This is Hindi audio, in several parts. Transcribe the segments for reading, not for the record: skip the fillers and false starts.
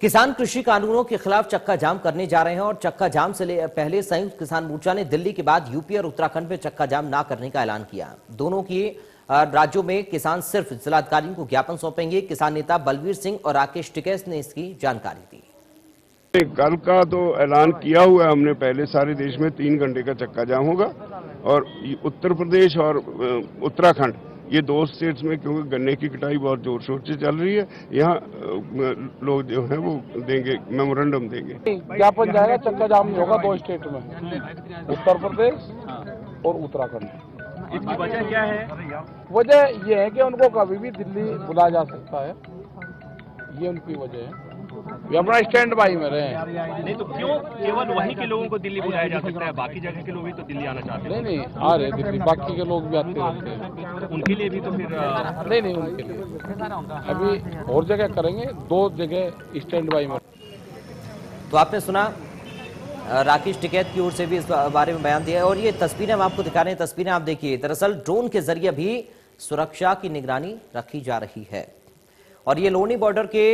किसान कृषि कानूनों के खिलाफ चक्का जाम करने जा रहे हैं और चक्का जाम से पहले संयुक्त किसान मोर्चा ने दिल्ली के बाद यूपी और उत्तराखंड में चक्का जाम ना करने का ऐलान किया। दोनों की राज्यों में किसान सिर्फ जिलाधिकारियों को ज्ञापन सौंपेंगे। किसान नेता बलवीर सिंह और राकेश टिकैत ने इसकी जानकारी दी। कल का तो ऐलान किया हुआ है हमने, पहले सारे देश में 3 घंटे का चक्का जाम होगा और उत्तर प्रदेश और उत्तराखंड ये 2 स्टेट्स में, क्योंकि गन्ने की कटाई बहुत जोर शोर से चल रही है, यहाँ लोग जो है वो देंगे, मेमोरेंडम देंगे। ज्ञापन जाएगा, चक्का जाम नहीं होगा 2 स्टेट में, उत्तर प्रदेश और उत्तराखंड। इसकी वजह क्या है? वजह ये है कि उनको कभी भी दिल्ली बुलाया जा सकता है, ये उनकी वजह है। ये अपना स्टैंड बाई में रहे। नहीं तो क्यों केवल वहीं के लोगों को दिल्ली बुलाया जा सकता है, बाकी जगह के लोग भी तो दिल्ली आना चाहते हैं? नहीं आ रहे दिल्ली, बाकी के लोग भी आते रहते हैं। तो उनके लिए भी तो फिर नहीं उनके लिए अभी और जगह करेंगे, 2 जगह स्टैंड बाई में। तो आपने सुना राकेश टिकैत की ओर से भी इस बारे में बयान दिया है और ये तस्वीरें हम आपको दिखा रहे हैं। तस्वीरें आप देखिए, दरअसल ड्रोन के जरिए भी सुरक्षा की निगरानी रखी जा रही है और ये लोनी बॉर्डर के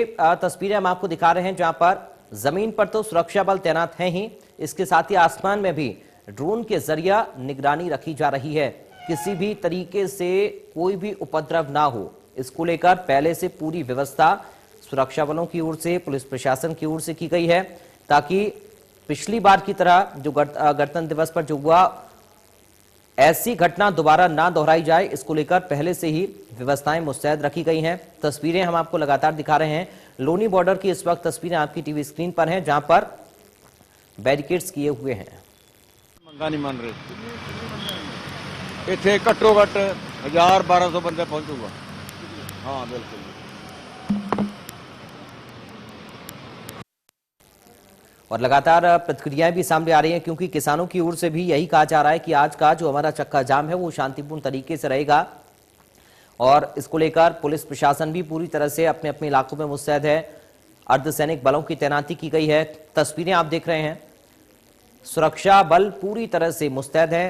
तस्वीरें हम आपको दिखा रहे हैं, जहां पर जमीन पर तो सुरक्षा बल तैनात हैं ही, इसके साथ ही आसमान में भी ड्रोन के जरिए निगरानी रखी जा रही है। किसी भी तरीके से कोई भी उपद्रव ना हो, इसको लेकर पहले से पूरी व्यवस्था सुरक्षा बलों की ओर से, पुलिस प्रशासन की ओर से की गई है, ताकि पिछली बार की तरह जो गणतंत्र दिवस पर जो हुआ, ऐसी घटना दोबारा ना दोहराई जाए, इसको लेकर पहले से ही व्यवस्थाएं मुस्तैद रखी गई हैं। तस्वीरें हम आपको लगातार दिखा रहे हैं। लोनी बॉर्डर की इस वक्त तस्वीरें आपकी टीवी स्क्रीन पर हैं, जहां पर बैरिकेड्स किए हुए हैं। मंगा नहीं मान रहे, इतने घट्टो घट 1000-1200 बंदे पहुंचूगा। हाँ बिल्कुल। और लगातार प्रतिक्रियाएं भी सामने आ रही हैं, क्योंकि किसानों की ओर से भी यही कहा जा रहा है कि आज का जो हमारा चक्का जाम है वो शांतिपूर्ण तरीके से रहेगा और इसको लेकर पुलिस प्रशासन भी पूरी तरह से अपने अपने इलाकों में मुस्तैद है। अर्धसैनिक बलों की तैनाती की गई है। तस्वीरें आप देख रहे हैं, सुरक्षा बल पूरी तरह से मुस्तैद है।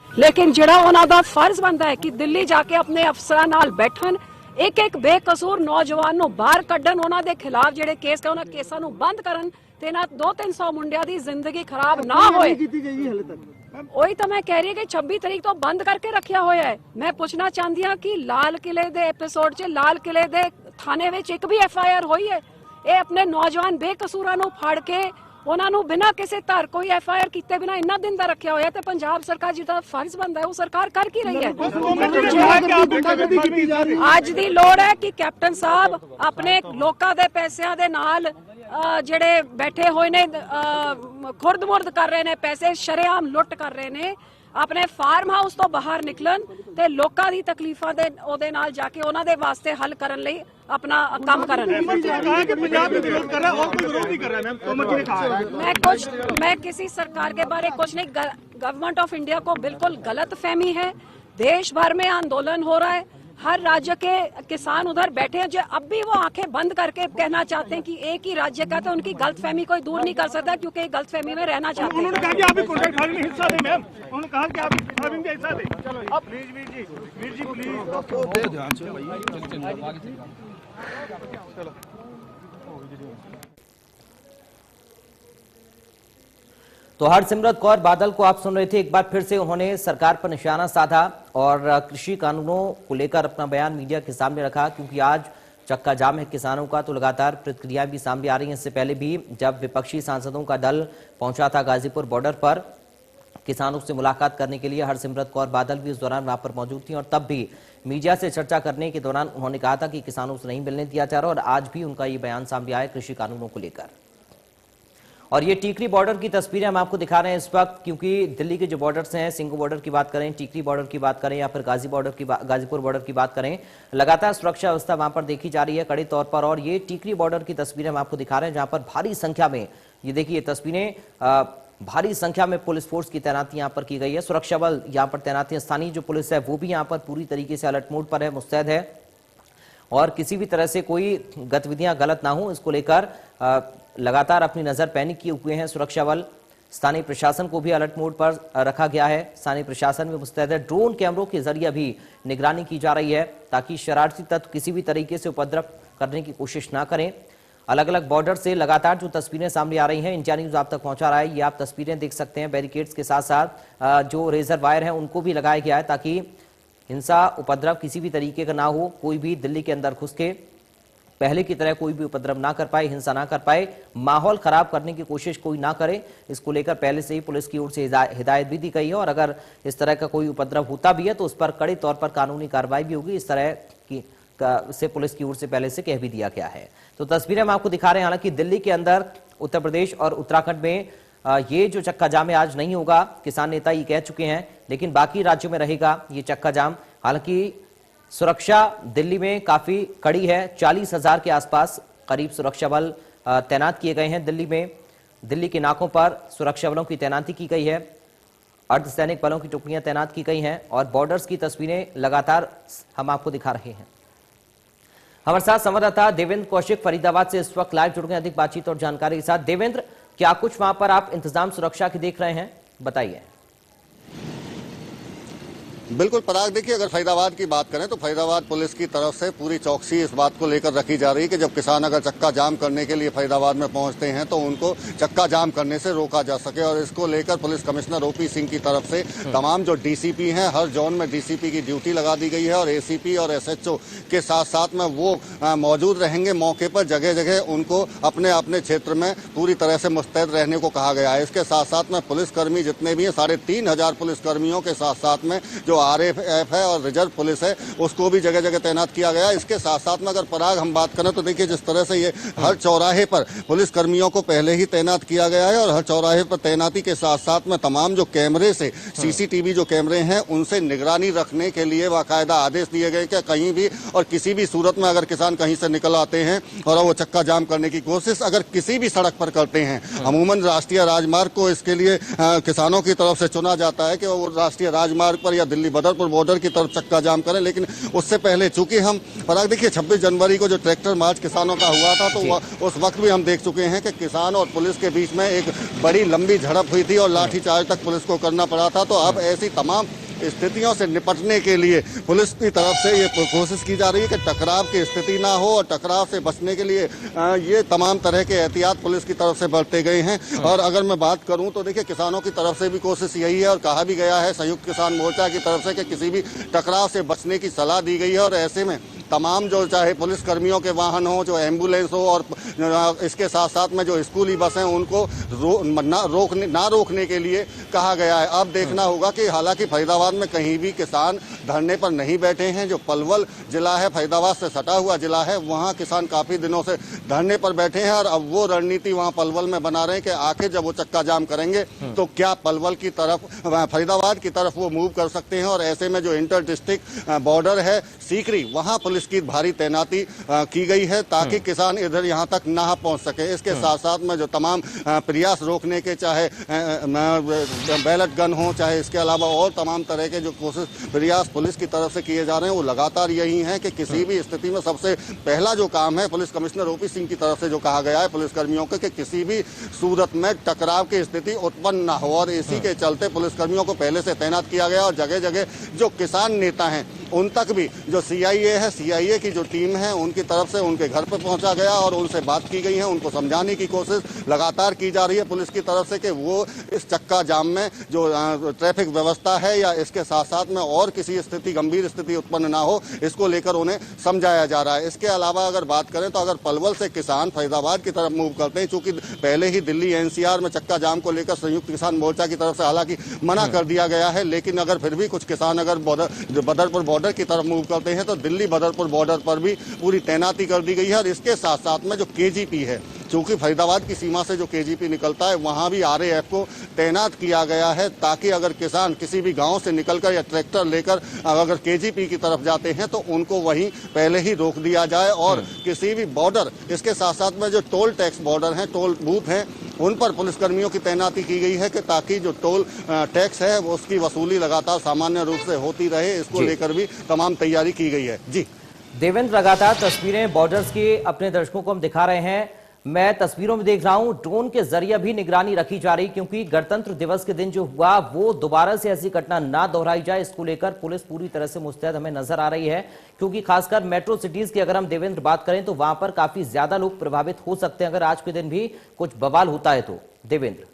लेकिन जिहड़ा उन्हां दा फर्ज बनता है कि दिल्ली जाके अपने अफसरां नाल बैठन, एक बेकसूर नौजवान नूं बाहर कड्ढन, उन्हां दे खिलाफ जिहड़े केस उन्हां केसां नूं बंद करन ते ना 200-300 मुंडियां दी जिंदगी खराब ना होए। वही तो मैं कह रही है कि 26 तारीख तो बंद करके रखा हुआ है। मैं पूछना चाहती हूँ कि लाल किले दे एपिसोड च लाल किले दे थाने विच एक भी FIR हुई है? ये अपने नौजवान बेकसूरां नूं फड़ के उन्हां नूं बिना किसी धर कोई FIR कीते बिना इन्ना दिन दा रखा होया, ते पंजाब सरकार जिहदा फर्ज बनदा है वो सरकार कर की रही है? आज दी लोड़ है कि कैप्टन साहब अपने लोकां दे पैसिਆਂ दे नाल ਜਿਹੜੇ बैठे हुए ने खुर्द मुर्द कर रहे ने, पैसे शरेआम लुट कर रहे ने, अपने फार्म हाउस तो बाहर निकलन ते लोकां दी तकलीफां दे ओदे नाल जाके उन्हां दे वास्ते हल करन लई अपना काम करन। मैं किसी सरकार के बारे कुछ नहीं, गवर्नमेंट ऑफ इंडिया को बिल्कुल गलत फहमी है। देश भर में आंदोलन हो रहा है, हर राज्य के किसान उधर बैठे हैं, जो अब भी वो आंखें बंद करके कहना चाहते हैं कि एक ही राज्य का, तो उनकी गलतफहमी कोई दूर नहीं कर सकता, क्योंकि गलतफहमी में रहना चाहते हैं। उन्होंने कहा कि आप भी कॉन्ट्रैक्ट फार्मिंग में हिस्सा दें मैम, उन्होंने कहा कि आप फार्मिंग में हिस्सा दें। अब प्लीज वीर जी प्लीज ध्यान से चलो। तो हरसिमरत कौर बादल को आप सुन रहे थे। एक बार फिर से उन्होंने सरकार पर निशाना साधा और कृषि कानूनों को लेकर अपना बयान मीडिया के सामने रखा, क्योंकि आज चक्का जाम है किसानों का, तो लगातार प्रतिक्रियाएं भी सामने आ रही हैं। इससे पहले भी जब विपक्षी सांसदों का दल पहुंचा था गाजीपुर बॉर्डर पर किसानों से मुलाकात करने के लिए, हरसिमरत कौर बादल भी उस दौरान वहां पर मौजूद थी और तब भी मीडिया से चर्चा करने के दौरान उन्होंने कहा था कि किसानों से नहीं मिलने दिया जा रहा, और आज भी उनका ये बयान सामने आया कृषि कानूनों को लेकर। और ये टीकरी बॉर्डर की तस्वीरें हम आपको दिखा रहे हैं इस वक्त, क्योंकि दिल्ली के जो बॉर्डर्स हैं, सिंघू बॉर्डर की बात करें, टीकरी बॉर्डर की बात करें या फिर गाजीपुर बॉर्डर की बात करें, लगातार सुरक्षा व्यवस्था वहां पर देखी जा रही है कड़े तौर पर। और ये टीकरी बॉर्डर की तस्वीरें हम आपको दिखा रहे हैं, जहां पर भारी संख्या में, ये देखिए तस्वीरें, भारी संख्या में पुलिस फोर्स की तैनाती यहाँ पर की गई है। सुरक्षा बल यहाँ पर तैनात है, स्थानीय जो पुलिस है वो भी यहाँ पर पूरी तरीके से अलर्ट मोड पर है, मुस्तैद है, और किसी भी तरह से कोई गतिविधियां गलत ना हो, इसको लेकर लगातार अपनी नजर पैनी किए हुए हैं सुरक्षा बल। स्थानीय प्रशासन को भी अलर्ट मोड पर रखा गया है, स्थानीय प्रशासन में मुस्तैद है। ड्रोन कैमरों के जरिए भी निगरानी की जा रही है ताकि शरारती तत्व किसी भी तरीके से उपद्रव करने की कोशिश ना करें। अलग अलग बॉर्डर से लगातार जो तस्वीरें सामने आ रही हैं, इंडिया न्यूज आप तक पहुंचा रहा है। ये आप तस्वीरें देख सकते हैं, बैरिकेड्स के साथ साथ जो रेजर वायर हैं उनको भी लगाया गया है ताकि हिंसा उपद्रव किसी भी तरीके का ना हो, कोई भी दिल्ली के अंदर घुस के पहले की तरह कोई भी उपद्रव ना कर पाए, हिंसा ना कर पाए, माहौल खराब करने की कोशिश कोई ना करे। इसको लेकर पहले से ही पुलिस की ओर से हिदायत भी दी गई है और अगर इस तरह का कोई उपद्रव होता भी है तो उस पर कड़े तौर पर कानूनी कार्रवाई भी होगी, इस तरह की से पुलिस की ओर से पहले से कह भी दिया गया है। तो तस्वीरें हम आपको दिखा रहे हैं। हालांकि दिल्ली के अंदर, उत्तर प्रदेश और उत्तराखंड में ये जो चक्का जाम है आज नहीं होगा, किसान नेता ये कह चुके हैं, लेकिन बाकी राज्यों में रहेगा ये चक्का जाम। हालांकि सुरक्षा दिल्ली में काफी कड़ी है, 40,000 के आसपास करीब सुरक्षा बल तैनात किए गए हैं दिल्ली में। दिल्ली के नाकों पर सुरक्षा बलों की तैनाती की गई है, अर्धसैनिक बलों की टुकड़ियां तैनात की गई हैं और बॉर्डर्स की तस्वीरें लगातार हम आपको दिखा रहे हैं। हमारे साथ संवाददाता देवेंद्र कौशिक फरीदाबाद से इस वक्त लाइव जुड़ गए अधिक बातचीत और जानकारी के साथ। देवेंद्र, क्या कुछ वहां पर आप इंतजाम सुरक्षा के देख रहे हैं, बताइए। बिल्कुल पराग, देखिए अगर फरीदाबाद की बात करें तो फरीदाबाद पुलिस की तरफ से पूरी चौकसी इस बात को लेकर रखी जा रही है कि जब किसान अगर चक्का जाम करने के लिए फरीदाबाद में पहुंचते हैं तो उनको चक्का जाम करने से रोका जा सके। और इसको लेकर पुलिस कमिश्नर ओपी सिंह की तरफ से तमाम जो डीसीपी हैं, हर जोन में डीसीपी की ड्यूटी लगा दी गई है और एसीपी और एसएचओ के साथ साथ में वो मौजूद रहेंगे मौके पर। जगह जगह उनको अपने अपने क्षेत्र में पूरी तरह से मुस्तैद रहने को कहा गया है। इसके साथ साथ में पुलिसकर्मी जितने भी हैं, 3,500 पुलिसकर्मियों के साथ साथ में जो आरएएफ है और रिजर्व पुलिस है उसको भी जगह जगह तैनात किया गया है। इसके साथ साथ में अगर पराग हम बात करें तो देखिए जिस तरह से ये हर चौराहे पर पुलिस कर्मियों को पहले ही तैनात किया गया है और हर चौराहे पर तैनाती के साथ साथ में तमाम जो कैमरे से सीसीटीवी जो कैमरे हैं उनसे निगरानी रखने के लिए बाकायदा आदेश दिए गए कि कहीं भी और किसी भी सूरत में अगर किसान कहीं से निकल आते हैं और वो चक्का जाम करने की कोशिश अगर किसी भी सड़क पर करते हैं, अमूमन राष्ट्रीय राजमार्ग को इसके लिए किसानों की तरफ से चुना जाता है कि वो राष्ट्रीय राजमार्ग पर या दिल्ली बदरपुर बॉर्डर की तरफ चक्का जाम करें। लेकिन उससे पहले चूंकि हम पराग देखिए 26 जनवरी को जो ट्रैक्टर मार्च किसानों का हुआ था तो उस वक्त भी हम देख चुके हैं कि किसान और पुलिस के बीच में एक बड़ी लंबी झड़प हुई थी और लाठीचार्ज तक पुलिस को करना पड़ा था। तो अब ऐसी तमाम स्थितियों से निपटने के लिए पुलिस की तरफ से ये कोशिश की जा रही है कि टकराव की स्थिति ना हो और टकराव से बचने के लिए ये तमाम तरह के एहतियात पुलिस की तरफ से बरते गए हैं। और अगर मैं बात करूं तो देखिए किसानों की तरफ से भी कोशिश यही है और कहा भी गया है संयुक्त किसान मोर्चा की तरफ से कि किसी भी टकराव से बचने की सलाह दी गई है। और ऐसे में तमाम जो चाहे पुलिस कर्मियों के वाहन हो, जो एम्बुलेंस हो और इसके साथ साथ में जो स्कूली बस हैं उनको ना रोकने के लिए कहा गया है। अब देखना होगा कि हालांकि फरीदाबाद में कहीं भी किसान धरने पर नहीं बैठे हैं। जो पलवल जिला है, फरीदाबाद से सटा हुआ जिला है, वहाँ किसान काफी दिनों से धरने पर बैठे हैं और अब वो रणनीति वहाँ पलवल में बना रहे हैं कि आखिर जब वो चक्का जाम करेंगे तो क्या पलवल की तरफ, फरीदाबाद की तरफ वो मूव कर सकते हैं। और ऐसे में जो इंटर डिस्ट्रिक्ट बॉर्डर है सीकरी, वहाँ पुलिस की भारी तैनाती की गई है ताकि किसान इधर यहाँ तक ना पहुँच सके। इसके साथ साथ में जो तमाम प्रयास रोकने के, चाहे बैलेट गन हो, चाहे इसके अलावा और तमाम तरह के जो कोशिश प्रयास पुलिस की तरफ से किए जा रहे हैं वो लगातार यही है कि किसी भी स्थिति में सबसे पहला जो काम है पुलिस कमिश्नर ओपी सिंह की तरफ से जो कहा गया है पुलिसकर्मियों को कि किसी भी सूरत में टकराव की स्थिति उत्पन्न न हो। और इसी के चलते पुलिसकर्मियों को पहले से तैनात किया गया और जगह जगह जो किसान नेता हैं उन तक भी जो सीआईए है, सीआईए की जो टीम है उनकी तरफ से उनके घर पर पहुंचा गया और उनसे बात की गई है। उनको समझाने की कोशिश लगातार की जा रही है पुलिस की तरफ से कि वो इस चक्का जाम में जो ट्रैफिक व्यवस्था है या इसके साथ साथ में और किसी स्थिति, गंभीर स्थिति उत्पन्न ना हो, इसको लेकर उन्हें समझाया जा रहा है। इसके अलावा अगर बात करें तो अगर पलवल से किसान फरीदाबाद की तरफ मूव करते हैं, चूंकि पहले ही दिल्ली एनसीआर में चक्का जाम को लेकर संयुक्त किसान मोर्चा की तरफ से हालांकि मना कर दिया गया है, लेकिन अगर फिर भी कुछ किसान अगर बदरपुर बॉर्डर की तरफ मूव करते हैं तो दिल्ली बदरपुर बॉर्डर पर भी पूरी तैनाती कर दी गई है। और इसके साथ साथ में जो केजीपी है, चूंकि फरीदाबाद की सीमा से जो केजीपी निकलता है वहां भी आरएएफ को तैनात किया गया है ताकि अगर किसान किसी भी गांव से निकलकर या ट्रैक्टर लेकर अगर केजीपी की तरफ जाते हैं तो उनको वहीं पहले ही रोक दिया जाए। और किसी भी बॉर्डर, इसके साथ साथ में जो टोल टैक्स बॉर्डर हैं, टोल बूथ हैं, उन पर पुलिसकर्मियों की तैनाती की गई है कि ताकि जो टोल टैक्स है उसकी वसूली लगातार सामान्य रूप से होती रहे। इसको लेकर भी तमाम तैयारी की गई है। जी देवेंद्र, लगातार तस्वीरें बॉर्डर्स की अपने दर्शकों को हम दिखा रहे हैं। मैं तस्वीरों में देख रहा हूं ड्रोन के जरिए भी निगरानी रखी जा रही, क्योंकि गणतंत्र दिवस के दिन जो हुआ वो दोबारा से ऐसी घटना ना दोहराई जाए, इसको लेकर पुलिस पूरी तरह से मुस्तैद हमें नजर आ रही है। क्योंकि खासकर मेट्रो सिटीज की अगर हम देवेंद्र बात करें तो वहां पर काफी ज्यादा लोग प्रभावित हो सकते हैं अगर आज के दिन भी कुछ बवाल होता है तो। देवेंद्र,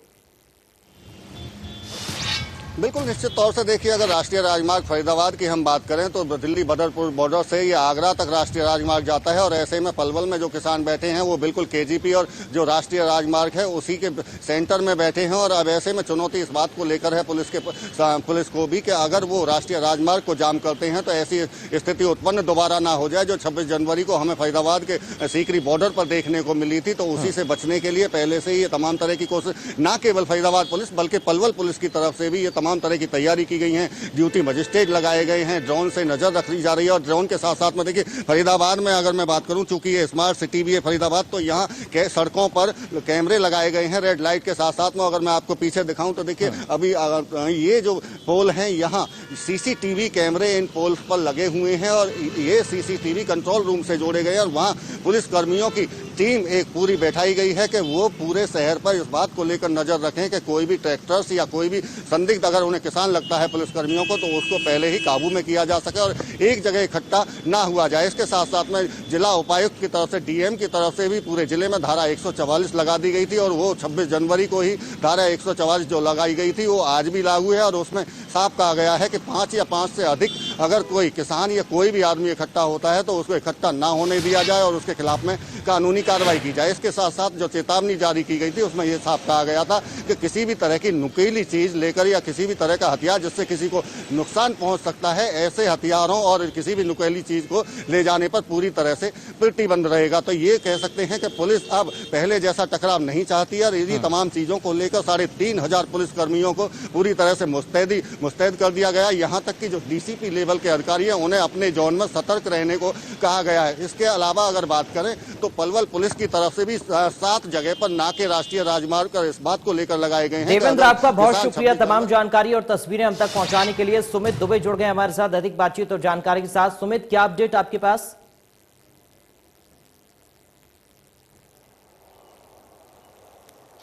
बिल्कुल निश्चित तौर से देखिए, अगर राष्ट्रीय राजमार्ग फरीदाबाद की हम बात करें तो दिल्ली बदरपुर बॉर्डर से ये आगरा तक राष्ट्रीय राजमार्ग जाता है और ऐसे में पलवल में जो किसान बैठे हैं वो बिल्कुल केजीपी और जो राष्ट्रीय राजमार्ग है उसी के सेंटर में बैठे हैं। और अब ऐसे में चुनौती इस बात को लेकर है पुलिस को भी कि अगर वो राष्ट्रीय राजमार्ग को जाम करते हैं तो ऐसी स्थिति उत्पन्न दोबारा ना हो जाए जो 26 जनवरी को हमें फरीदाबाद के सीकरी बॉर्डर पर देखने को मिली थी। तो उसी से बचने के लिए पहले से ही ये तमाम तरह की कोशिश न केवल फरीदाबाद पुलिस बल्कि पलवल पुलिस की तरफ से भी ये तमाम तरह की तैयारी की गई है। ड्यूटी मजिस्ट्रेट लगाए गए हैं, ड्रोन से नजर रखी जा रही है और ड्रोन के साथ साथ में देखिए फरीदाबाद में अगर मैं बात करूं, चूंकि ये स्मार्ट सिटी भी है फरीदाबाद, तो यहाँ के सड़कों पर कैमरे लगाए गए हैं रेड लाइट के साथ साथ में। अगर मैं आपको पीछे दिखाऊं तो देखिए अभी ये जो पोल हैं यहाँ सीसीटीवी कैमरे इन पोल्स पर लगे हुए हैं और ये सीसीटीवी कंट्रोल रूम से जोड़े गए और वहाँ पुलिस कर्मियों की टीम एक पूरी बैठाई गई है कि वो पूरे शहर पर इस बात को लेकर नजर रखें कि कोई भी ट्रैक्टर्स या कोई भी संदिग्ध अगर उन्हें किसान लगता है पुलिस कर्मियों को तो उसको पहले ही काबू में किया जा सके और एक जगह इकट्ठा ना हुआ जाए। इसके साथ साथ में जिला उपायुक्त की तरफ से डीएम की तरफ से भी पूरे जिले में धारा 144 लगा दी गई थी और वो 26 जनवरी को ही धारा 144 जो लगाई गई थी वो आज भी लागू है और उसमें साफ कहा गया है कि 5 या 5 से अधिक अगर कोई किसान या कोई भी आदमी इकट्ठा होता है तो उसको इकट्ठा ना होने दिया जाए और उसके खिलाफ में कानूनी कार्रवाई की जाए। इसके साथ साथ जो चेतावनी जारी की गई थी उसमें यह साफ कहा गया था कि किसी भी तरह की नुकीली चीज लेकर या किसी भी तरह का हथियार जिससे किसी को नुकसान पहुंच सकता है, ऐसे हथियारों और किसी भी नुकीली चीज को ले जाने पर पूरी तरह से प्रतिबंध रहेगा। तो ये कह सकते हैं कि पुलिस अब पहले जैसा टकराव नहीं चाहती है और इन्हीं तमाम चीजों को लेकर 3500 पुलिस कर्मियों को पूरी तरह से मुस्तैद कर दिया गया। यहाँ तक कि जो डीसीपी लेवल के अधिकारी हैं उन्हें अपने जोन में सतर्क रहने को कहा गया है। इसके अलावा अगर बात करें तो पलवल पुलिस की तरफ से भी 7 जगह पर नाके राष्ट्रीय राजमार्ग पर इस बात को लेकर लगाए गए हैं। देवेंद्र, आपका बहुत शुक्रिया तमाम जानकारी और तस्वीरें हम तक पहुंचाने के लिए। सुमित दुबे जुड़ गए हमारे साथ अधिक बातचीत और जानकारी के साथ। सुमित, क्या अपडेट आपके पास?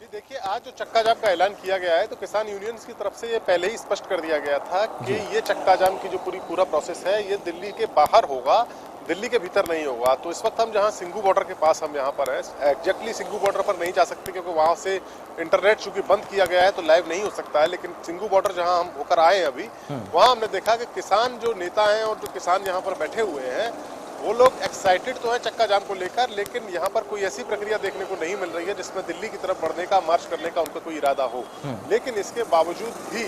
देखिए, आज जो चक्का जाम का ऐलान किया गया है तो किसान यूनियंस की तरफ से ये पहले ही स्पष्ट कर दिया गया था कि ये चक्का जाम की जो पूरा प्रोसेस है ये दिल्ली के बाहर होगा, दिल्ली के भीतर नहीं होगा। तो इस वक्त हम जहां सिंघू बॉर्डर के पास हम यहाँ पर हैं, एग्जैक्टली सिंघू बॉर्डर पर नहीं जा सकते क्योंकि वहां से इंटरनेट चूंकि बंद किया गया है तो लाइव नहीं हो सकता है। लेकिन सिंघू बॉर्डर जहां हम होकर आए हैं अभी, वहां हमने देखा कि किसान जो नेता हैं और जो किसान यहाँ पर बैठे हुए हैं वो लोग एक्साइटेड तो है चक्का जाम को लेकर, लेकिन यहाँ पर कोई ऐसी प्रक्रिया देखने को नहीं मिल रही है जिसमें दिल्ली की तरफ बढ़ने का, मार्च करने का उनका कोई इरादा हो। लेकिन इसके बावजूद भी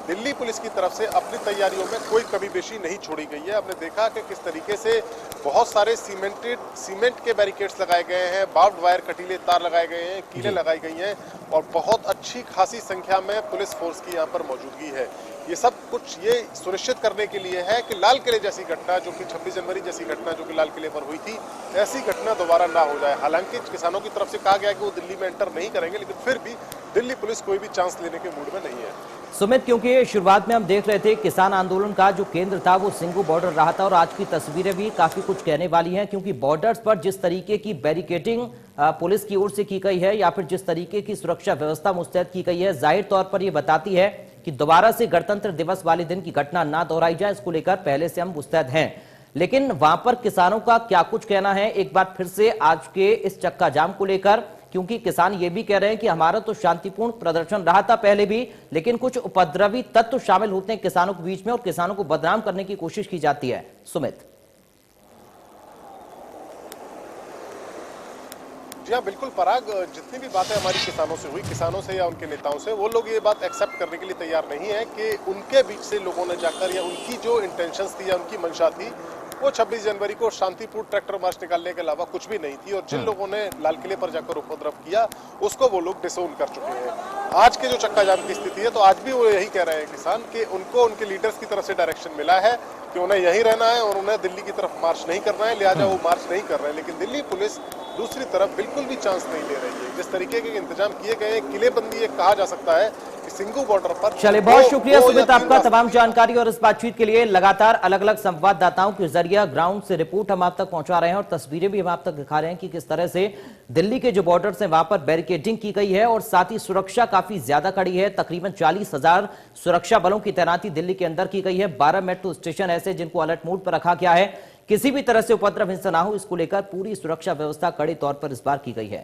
दिल्ली पुलिस की तरफ से अपनी तैयारियों में कोई कमी बेशी नहीं छोड़ी गई है। हमने देखा कि किस तरीके से बहुत सारे सीमेंट के बैरिकेड्स लगाए गए हैं, बार्ब्ड वायर कटीले तार लगाए गए हैं, कीलें लगाई गई हैं और बहुत अच्छी खासी संख्या में पुलिस फोर्स की यहाँ पर मौजूदगी है। ये सब कुछ ये सुनिश्चित करने के लिए है कि लाल किले जैसी घटना, जो कि 26 जनवरी जैसी घटना जो कि लाल किले पर हुई थी, ऐसी घटना दोबारा ना हो जाए। हालांकि किसानों की तरफ से कहा गया कि वो दिल्ली में एंटर नहीं करेंगे, लेकिन फिर भी दिल्ली पुलिस कोई भी चांस लेने के मूड में नहीं है। सुमित, क्योंकि शुरुआत में हम देख रहे थे किसान आंदोलन का जो केंद्र था वो सिंघू बॉर्डर रहा था और आज की तस्वीरें भी काफी कुछ कहने वाली हैं, क्योंकि बॉर्डर्स पर जिस तरीके की बैरिकेडिंग पुलिस की ओर से की गई है या फिर जिस तरीके की सुरक्षा व्यवस्था मुस्तैद की गई है, जाहिर तौर पर यह बताती है कि दोबारा से गणतंत्र दिवस वाले दिन की घटना ना दोहराई जाए। इसको लेकर पहले से हम मुस्तैद हैं। लेकिन वहां पर किसानों का क्या कुछ कहना है एक बार फिर से आज के इस चक्का जाम को लेकर, क्योंकि किसान ये भी कह रहे हैं कि हमारा तो शांतिपूर्ण प्रदर्शन रहा था पहले भी, लेकिन कुछ उपद्रवी तत्व शामिल होते हैं किसानों के बीच में और किसानों को बदनाम करने की कोशिश की जाती है। सुमित, जी हाँ, बिल्कुल पराग, जितनी भी बातें हमारी किसानों से हुई, किसानों से या उनके नेताओं से, वो लोग ये बात एक्सेप्ट करने के लिए तैयार नहीं है कि उनके बीच से लोगों ने जाकर या उनकी जो इंटेंशंस थी या उनकी मंशा थी वो 26 जनवरी को शांतिपूर्ण ट्रैक्टर मार्च निकालने के अलावा कुछ भी नहीं थी और जिन लोगों ने लाल किले पर जाकर उपद्रव किया उसको वो लोग डिसोन कर चुके हैं। आज के जो चक्का जाम की स्थिति है तो आज भी वो यही कह रहे हैं किसान कि उनको उनके लीडर्स की तरफ से डायरेक्शन मिला है कि उन्हें यहीं रहना है और उन्हें दिल्ली की तरफ मार्च नहीं करना है, लिहाजा वो मार्च नहीं कर रहे हैं। लेकिन दिल्ली पुलिस दूसरी तरफ बिल्कुल भी चांस नहीं ले रही है। जिस तरीके के इंतजाम किए गए, किलेबंदी एक कहा जा सकता है कि सिंगू बॉर्डर पर चलिए, बहुत शुक्रिया दो या सुमित तीन आपका रास्ते- तमाम जानकारी और इस बातचीत के लिए। लगातार अलग अलग संवाददाताओं के जरिए ग्राउंड से रिपोर्ट हम आप तक पहुंचा रहे हैं और तस्वीरें भी हम आप तक दिखा रहे हैं कि किस तरह से दिल्ली के जो बॉर्डर्स हैं वहां पर बैरिकेडिंग की गई है और साथ ही सुरक्षा काफी ज्यादा कड़ी है। तकरीबन 40,000 सुरक्षा बलों की तैनाती दिल्ली के अंदर की गई है। 12 मेट्रो स्टेशन ऐसे जिनको अलर्ट मोड पर रखा गया है। किसी भी तरह से उपद्रव हिंसा ना हो, इसको लेकर पूरी सुरक्षा व्यवस्था कड़े तौर पर इस बार की गई है।